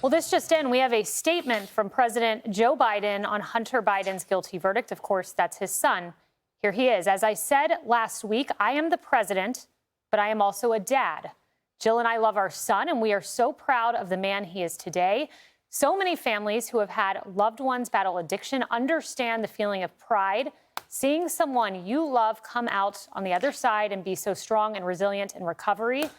Well, this just in, we have a statement from President Joe Biden on Hunter Biden's guilty verdict. Of course, that's his son. Here he is. As I said last week, I am the president, but I am also a dad. Jill and I love our son, and we are so proud of the man he is today. So many families who have had loved ones battle addiction understand the feeling of pride, seeing someone you love come out on the other side and be so strong and resilient in recovery.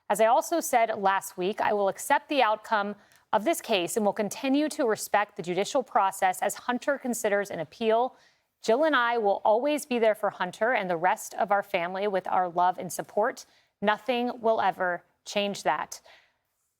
As I also said last week, I will accept the outcome of this case and will continue to respect the judicial process as Hunter considers an appeal. Jill and I will always be there for Hunter and the rest of our family with our love and support. Nothing will ever change that.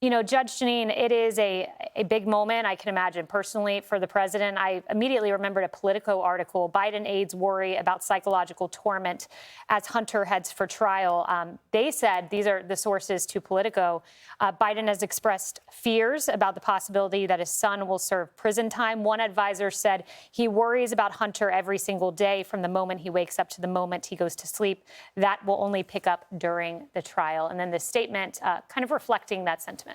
You know, Judge Jeanine, it is a big moment, I can imagine, personally, for the president. I immediately remembered a Politico article, Biden aides worry about psychological torment as Hunter heads for trial. They said, these are the sources to Politico, Biden has expressed fears about the possibility that his son will serve prison time. One advisor said he worries about Hunter every single day from the moment he wakes up to the moment he goes to sleep. That will only pick up during the trial. And then the statement kind of reflecting that sentiment.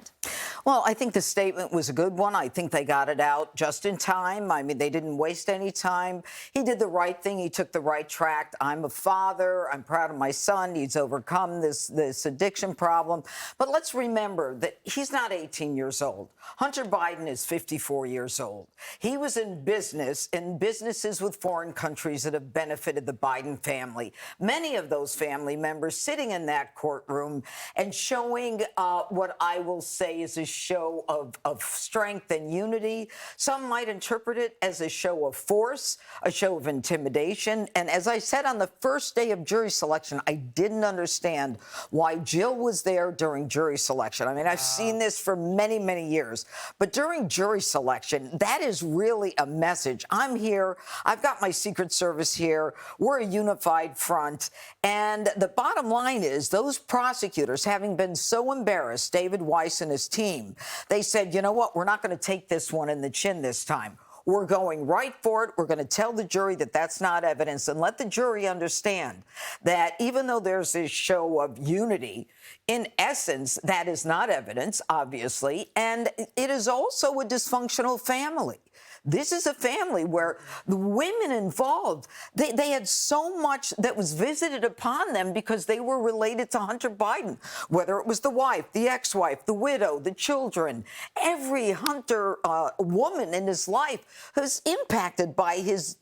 Well, I think the statement was a good one. I think they got it out just in time. I mean, they didn't waste any time. He did the right thing. He took the right track. I'm a father. I'm proud of my son. He's overcome this addiction problem. But let's remember that he's not 18 years old. Hunter Biden is 54 years old. He was in businesses with foreign countries that have benefited the Biden family. Many of those family members sitting in that courtroom and showing what I will say is a show of strength and unity. Some might interpret it as a show of force, a show of intimidation. And as I said on the first day of jury selection, I didn't understand why Jill was there during jury selection. I mean, I've seen this for many, many years. But during jury selection, that is really a message. I'm here. I've got my Secret Service here. We're a unified front. And the bottom line is those prosecutors, having been so embarrassed, David Weiss and his team, they said, you know what, we're not going to take this one in the chin this time. We're going right for it. We're going to tell the jury that that's not evidence and let the jury understand that even though there's this show of unity, in essence, that is not evidence, obviously, and it is also a dysfunctional family. This is a family where the women involved, they had so much that was visited upon them because they were related to Hunter Biden, whether it was the wife, the ex-wife, the widow, the children. Every Hunter woman in his life was impacted by his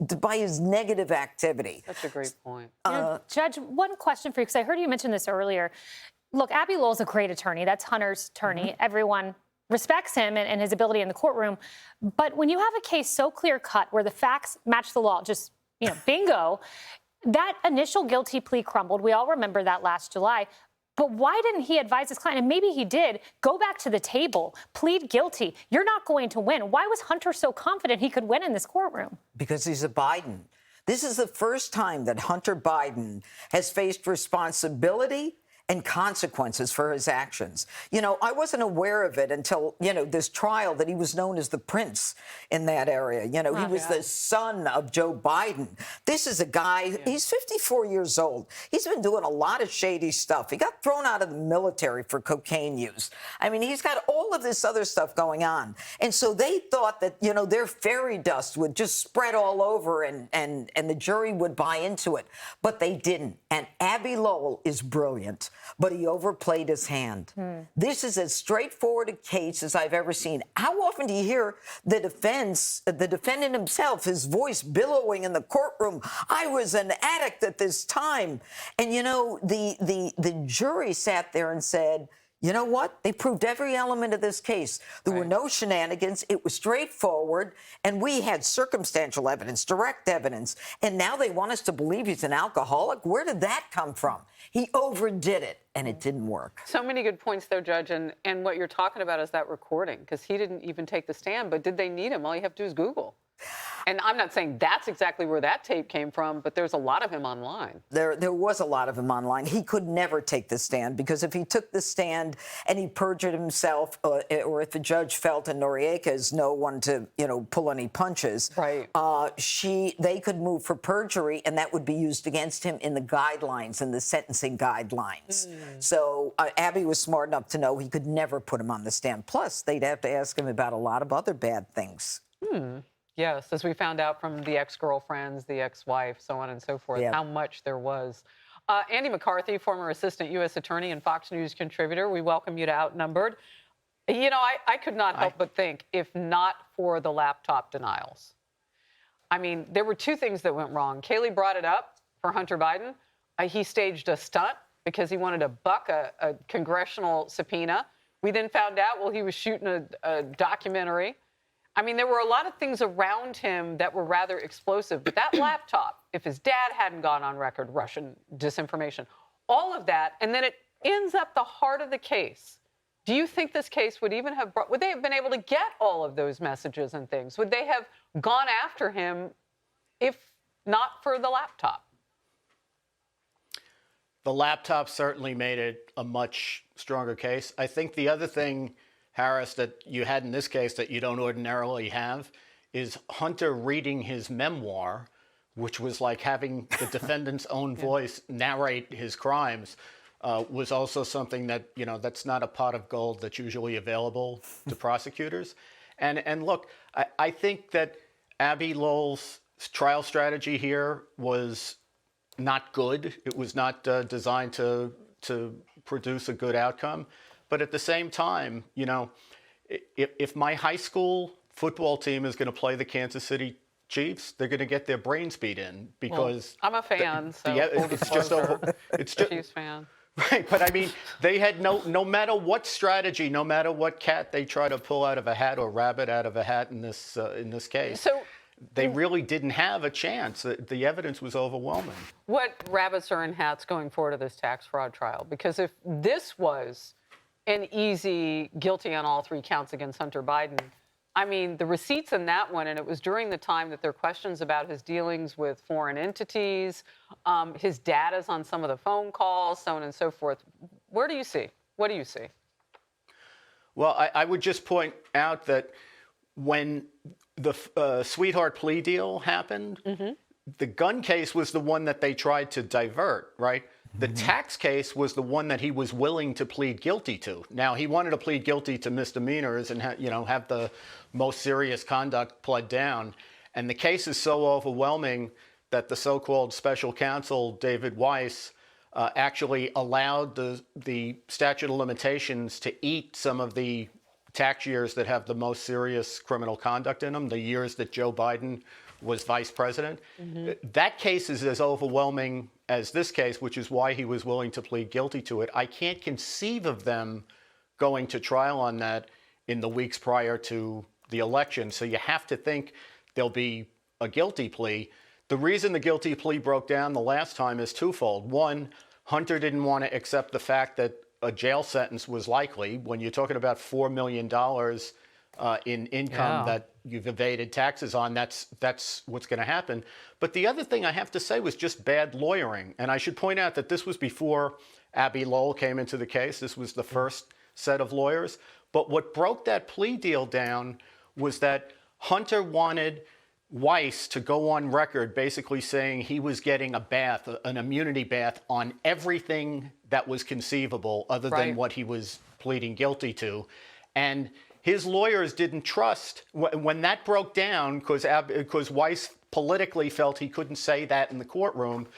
negative activity. That's a great point. Judge, one question for you, because I heard you mention this earlier. Look, Abbe Lowell's a great attorney. That's Hunter's attorney. Mm-hmm. Everyone respects him and his ability in the courtroom. But when you have a case so clear-cut where the facts match the law, just, bingo, that initial guilty plea crumbled. We all remember that last July. But why didn't he advise his client? And maybe he did. Go back to the table. Plead guilty. You're not going to win. Why was Hunter so confident he could win in this courtroom? Because he's a Biden. This is the first time that Hunter Biden has faced responsibility and consequences for his actions. I wasn't aware of it until, this trial that he was known as the prince in that area. He was the son of Joe Biden. This is a guy, he's 54 years old. He's been doing a lot of shady stuff. He got thrown out of the military for cocaine use. I mean, he's got all of this other stuff going on. And so they thought that, their fairy dust would just spread all over and the jury would buy into it. But they didn't. And Abbe Lowell is brilliant. But he overplayed his hand. This is as straightforward a case as I've ever seen. How often do you hear the defendant himself, his voice billowing in the courtroom, I was an addict at this time? And, the jury sat there and said, you know what? They proved every element of this case. There were no shenanigans. It was straightforward. And we had circumstantial evidence, direct evidence. And now they want us to believe he's an alcoholic? Where did that come from? He overdid it, and it didn't work. So many good points there, Judge. And what you're talking about is that recording, because he didn't even take the stand. But did they need him? All you have to do is Google. And I'm not saying that's exactly where that tape came from, but there's a lot of him online. There was a lot of him online. He could never take the stand, because if he took the stand and he perjured himself, or if the judge felt, and Noriega is no one to, pull any punches, Right. They could move for perjury, and that would be used against him in the guidelines, in the sentencing guidelines. So Abby was smart enough to know he could never put him on the stand. Plus, they'd have to ask him about a lot of other bad things. Yes, as we found out from the ex-girlfriends, the ex-wife, so on and so forth, Yeah. how much there was. Andy McCarthy, former assistant U.S. attorney and Fox News contributor, we welcome you to Outnumbered. I could not help but think, if not for the laptop denials. I mean, there were two things that went wrong. Kayleigh brought it up for Hunter Biden. He staged a stunt because he wanted to buck a congressional subpoena. We then found out, well, he was shooting a documentary. I mean, there were a lot of things around him that were rather explosive. But that laptop, if his dad hadn't gone on record, Russian disinformation, all of that, and then it ends up the heart of the case. Do you think this case would even have would they have been able to get all of those messages and things? Would they have gone after him if not for the laptop? The laptop certainly made it a much stronger case. I think the other thing, Harris, that you had in this case that you don't ordinarily have is Hunter reading his memoir, which was like having the defendant's own voice narrate his crimes, was also something that, that's not a pot of gold that's usually available to prosecutors. And look, I think that Abby Lowell's trial strategy here was not good. It was not designed to produce a good outcome. But at the same time, if my high school football team is going to play the Kansas City Chiefs, they're going to get their brains beat in because I'm a fan, it's just Chiefs fan. Right, but I mean, they had no matter what strategy, no matter what cat they try to pull out of a hat or rabbit out of a hat in this case. So they really didn't have a chance. The evidence was overwhelming. What rabbits are in hats going forward to this tax fraud trial? Because if this was an easy guilty on all three counts against Hunter Biden, I mean, the receipts in that one, and it was during the time that there are questions about his dealings with foreign entities, his data's on some of the phone calls, so on and so forth. What do you see? Well, I would just point out that when the sweetheart plea deal happened, the gun case was the one that they tried to divert, right? The tax case was the one that he was willing to plead guilty to. Now, he wanted to plead guilty to misdemeanors and have the most serious conduct pled down. And the case is so overwhelming that the so-called special counsel, David Weiss, actually allowed the statute of limitations to eat some of the tax years that have the most serious criminal conduct in them, the years that Joe Biden was vice president. That case is as overwhelming as this case, which is why he was willing to plead guilty to it. I can't conceive of them going to trial on that in the weeks prior to the election. So you have to think there'll be a guilty plea. The reason the guilty plea broke down the last time is twofold. One, Hunter didn't want to accept the fact that a jail sentence was likely. When you're talking about $4 million in income that you've evaded taxes on, that's what's going to happen. But the other thing I have to say was just bad lawyering. And I should point out that this was before Abby Lowell came into the case. This was the first set of lawyers. But what broke that plea deal down was that Hunter wanted Weiss to go on record basically saying he was getting a bath, an immunity bath on everything that was conceivable other than what he was pleading guilty to. And his lawyers didn't trust, when that broke down, because Weiss politically felt he couldn't say that in the courtroom,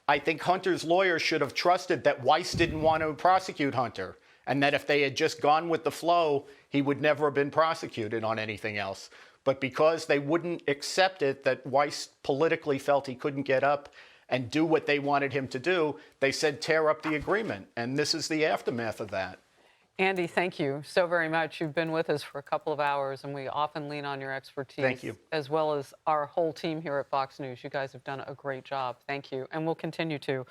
I think Hunter's lawyers should have trusted that Weiss didn't want to prosecute Hunter, and that if they had just gone with the flow, he would never have been prosecuted on anything else. But because they wouldn't accept it, that Weiss politically felt he couldn't get up and do what they wanted him to do, they said tear up the agreement. And this is the aftermath of that. Andy, thank you so very much. You've been with us for a couple of hours, and we often lean on your expertise. Thank you. As well as our whole team here at Fox News. You guys have done a great job. Thank you. And we'll continue to.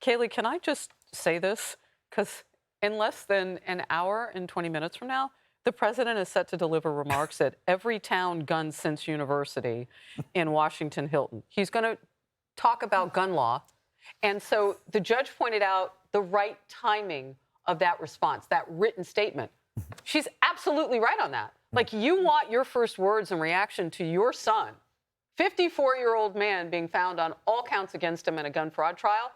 Kayleigh, can I just say this? Because in less than an hour and 20 minutes from now, The president is set to deliver remarks at Everytown Gun Sense University in Washington Hilton. He's going to talk about gun law. And so the judge pointed out the right timing of that response, that written statement. She's absolutely right on that. Like, you want your first words and reaction to your son, 54-year-old man being found on all counts against him in a gun fraud trial.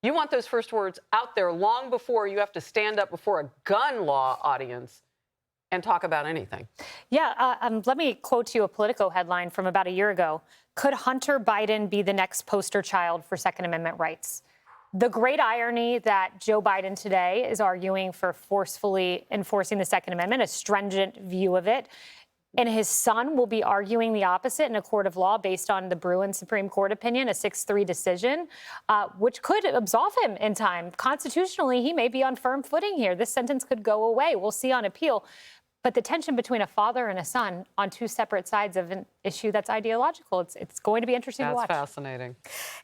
You want those first words out there long before you have to stand up before a gun law audience and talk about anything. Yeah, let me quote you a Politico headline from about a year ago. Could Hunter Biden be the next poster child for Second Amendment rights? The great irony that Joe Biden today is arguing for forcefully enforcing the Second Amendment, a stringent view of it, and his son will be arguing the opposite in a court of law based on the Bruin Supreme Court opinion, a 6-3 decision, which could absolve him in time. Constitutionally, he may be on firm footing here. This sentence could go away. We'll see on appeal. But the tension between a father and a son on two separate sides of an issue that's ideological, it's going to be interesting to watch. That's fascinating.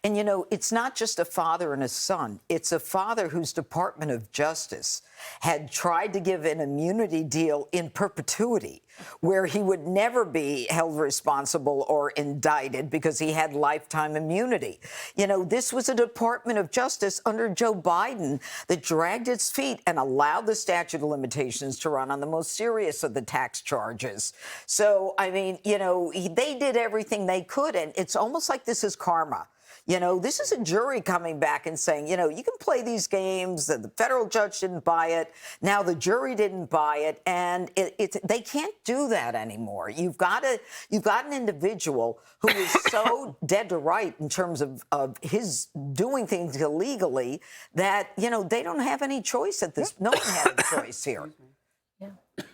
And, you know, it's not just a father and a son. It's a father whose Department of Justice had tried to give an immunity deal in perpetuity, where he would never be held responsible or indicted because he had lifetime immunity. You know, this was a Department of Justice under Joe Biden that dragged its feet and allowed the statute of limitations to run on the most serious of the tax charges. So, I mean, you know, they did everything they could, and it's almost like this is karma. You know, this is a jury coming back and saying, you know, you can play these games. The federal judge didn't buy it. Now the jury didn't buy it, and they can't do that anymore. You've got an individual who is so dead to right in terms of his doing things illegally that, you know, they don't have any choice at this. No one had a choice here.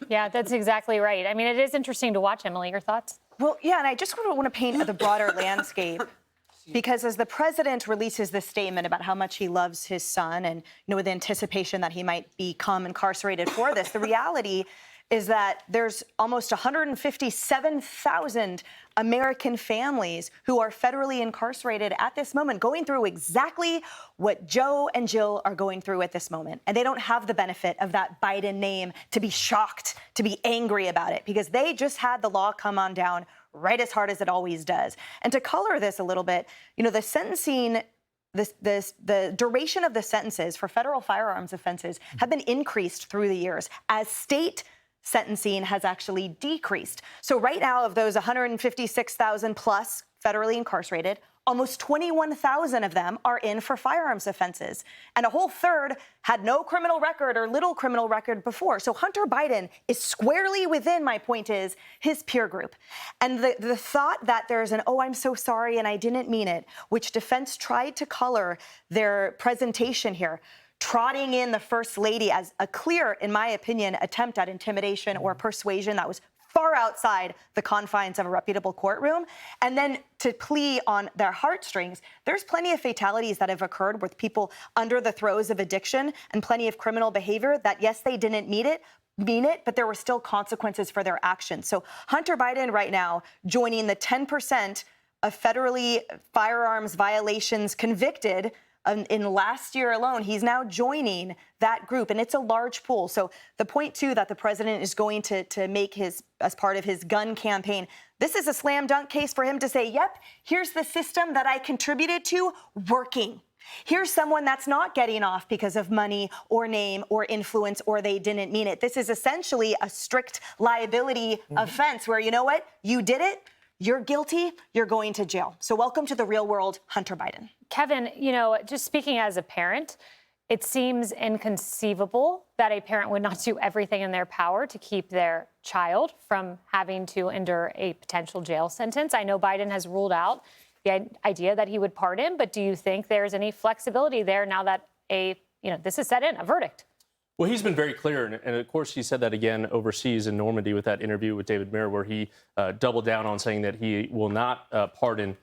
Yeah, that's exactly right. I mean, it is interesting to watch. Emily, your thoughts? Well, yeah, and I just want to paint the broader landscape. Because as the president releases this statement about how much he loves his son and, you know, with anticipation that he might become incarcerated for this, the reality is that there's almost 157,000 American families who are federally incarcerated at this moment, going through exactly what Joe and Jill are going through at this moment. And they don't have the benefit of that Biden name to be shocked, to be angry about it, because they just had the law come on down right as hard as it always does. And to color this a little bit, you know, the sentencing, the duration of the sentences for federal firearms offenses have been increased through the years as state sentencing has actually decreased. So right now, of those 156,000 plus federally incarcerated, almost 21,000 of them are in for firearms offenses. And a whole third had no criminal record or little criminal record before. So Hunter Biden is squarely within, my point is, his peer group. And the thought that there's an, oh, I'm so sorry and I didn't mean it, which defense tried to color their presentation here, trotting in the First Lady as a clear, in my opinion, attempt at intimidation or persuasion that was far outside the confines of a reputable courtroom, and then to plea on their heartstrings. There's plenty of fatalities that have occurred with people under the throes of addiction and plenty of criminal behavior that, yes, they didn't mean it, but there were still consequences for their actions. So Hunter Biden right now joining the 10% of federally firearms violations convicted in last year alone, he's now joining that group, and it's a large pool. So the point, too, that the president is going to make as part of his gun campaign, this is a slam dunk case for him to say, yep, here's the system that I contributed to working. Here's someone that's not getting off because of money or name or influence or they didn't mean it. This is essentially a strict liability offense where, you know what, you did it, you're guilty, you're going to jail. So welcome to the real world, Hunter Biden. Kevin, you know, just speaking as a parent, it seems inconceivable that a parent would not do everything in their power to keep their child from having to endure a potential jail sentence. I know Biden has ruled out the idea that he would pardon, but do you think there's any flexibility there now that this is set in, a verdict? Well, he's been very clear, and of course he said that again overseas in Normandy with that interview with David Mayer, where he doubled down on saying that he will not pardon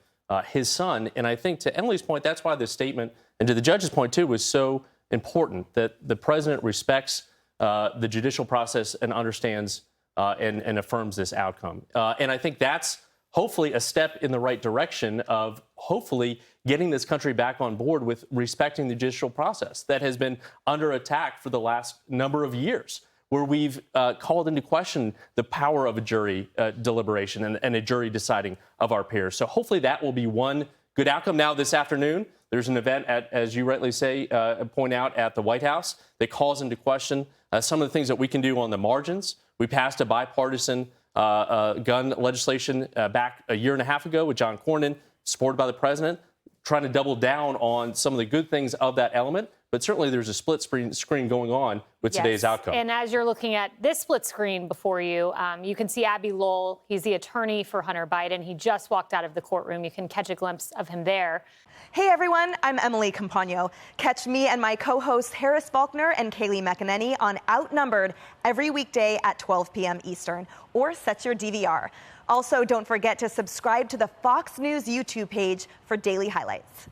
his son. And I think to Emily's point, that's why this statement, and to the judge's point too, was so important, that the president respects the judicial process and understands and affirms this outcome. And I think that's hopefully a step in the right direction of hopefully getting this country back on board with respecting the judicial process that has been under attack for the last number of years, where we've called into question the power of a jury deliberation and a jury deciding of our peers. So hopefully that will be one good outcome. Now this afternoon, there's an event at, as you rightly say, point out, at the White House that calls into question some of the things that we can do on the margins. We passed a bipartisan gun legislation back a year and a half ago with John Cornyn, supported by the president, trying to double down on some of the good things of that element. But certainly there's a split screen going on with today's outcome. And as you're looking at this split screen before you, you can see Abby Lowell. He's the attorney for Hunter Biden. He just walked out of the courtroom. You can catch a glimpse of him there. Hey everyone, I'm Emily Campagno. Catch me and my co-hosts Harris Faulkner and Kayleigh McEnany on Outnumbered every weekday at 12 p.m. Eastern, or set your DVR. Also, don't forget to subscribe to the Fox News YouTube page for daily highlights.